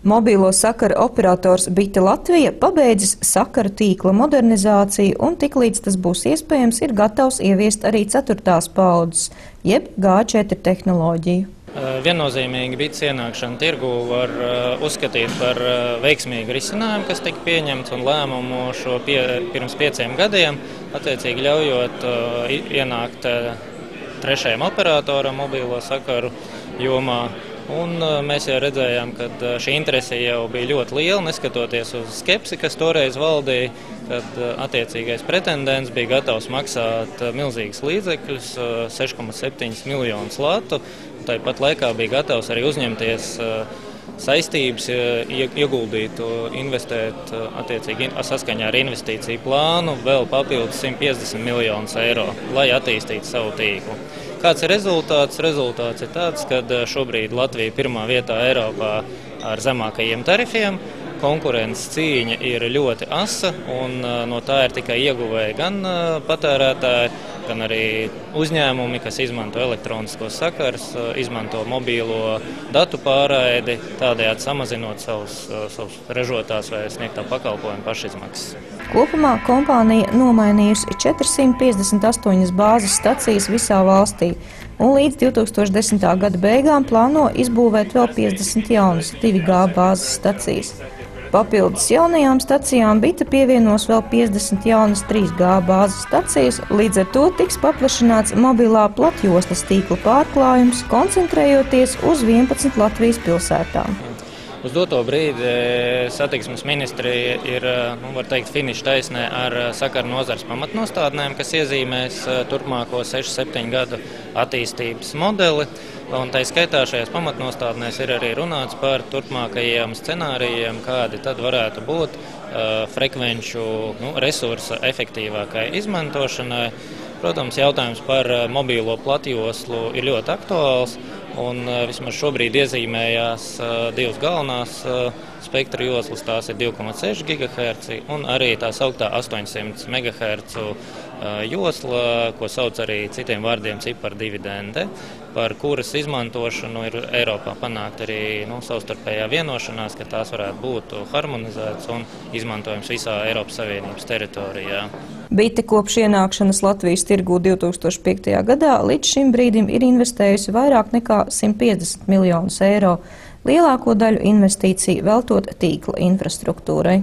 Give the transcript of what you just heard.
Mobīlo sakaru operators Bite Latvija pabeidzis sakaru tīkla modernizāciju un tiklīdz tas būs iespējams, ir gatavs ieviest arī 4. paaudzes, jeb G4 tehnoloģiju. Viennozīmīgi Bites ienākšana tirgū var uzskatīt par veiksmīgu risinājumu, kas tika pieņemts un lēmumu pirms 5 gadiem, attiecīgi ļaujot ienākt 3. operatoram mobīlo sakaru jomā. Un mēs jau redzējām, ka šī interese jau bija ļoti liela, neskatoties uz skepsi, kas toreiz valdīja, kad attiecīgais pretendents bija gatavs maksāt milzīgas līdzekļus, 6,7 miljonus latu. Tāpat laikā bija gatavs arī uzņemties saistības, ieguldīt, investēt attiecīgi saskaņā ar investīciju plānu vēl papildus 150 miljonus eiro, lai attīstītu savu tīklu. Kāds ir rezultāts? Rezultāts ir tāds, ka šobrīd Latvija ir 1. vietā Eiropā ar zemākajiem tarifiem. Konkurences cīņa ir ļoti asa, un no tā ir tikai ieguvēji gan patērētāji, gan arī uzņēmumi, kas izmanto elektroniskos sakarus, izmanto mobīlo datu pārraidi, tādējādi samazinot savus ražotās vai sniegtā pakalpojumu pašizmaksas. Kopumā kompānija nomainījusi 458 bāzes stacijas visā valstī, un līdz 2010. gada beigām plāno izbūvēt vēl 50 jaunas 2G bāzes stacijas. Papildus jaunajām stacijām Bite pievienos vēl 50 jaunas 3G bāzes stacijas, līdz ar to tiks paplašināts mobilā platjoslas tīkla pārklājums, koncentrējoties uz 11 Latvijas pilsētām. Uz doto brīdi satiksmes ministrija ir, var teikt, finiša taisnē ar sakaru nozares pamatnostādnēm, kas iezīmēs turpmāko 6-7 gadu attīstības modeli. Un tā skaitā šajās pamatnostādnēs ir arī runāts par turpmākajiem scenārijiem, kādi tad varētu būt frekvenču resursa efektīvākai izmantošanai. Protams, jautājums par mobīlo platjoslu ir ļoti aktuāls. Un vismaz šobrīd iezīmējās 2 galvenās spektra joslas, tās ir 2,6 GHz un arī tā sauktā 800 MHz josla, ko sauc arī citiem vārdiem cipardividende, par kuras izmantošanu ir Eiropā panākt arī savstarpējā vienošanās, ka tās varētu būt harmonizētas un izmantojams visā Eiropas Savienības teritorijā. Bite kopš ienākšanas Latvijas tirgū 2005. gadā līdz šim brīdim ir investējusi vairāk nekā 150 miljonus eiro, lielāko daļu investīciju veltot tīkla infrastruktūrai.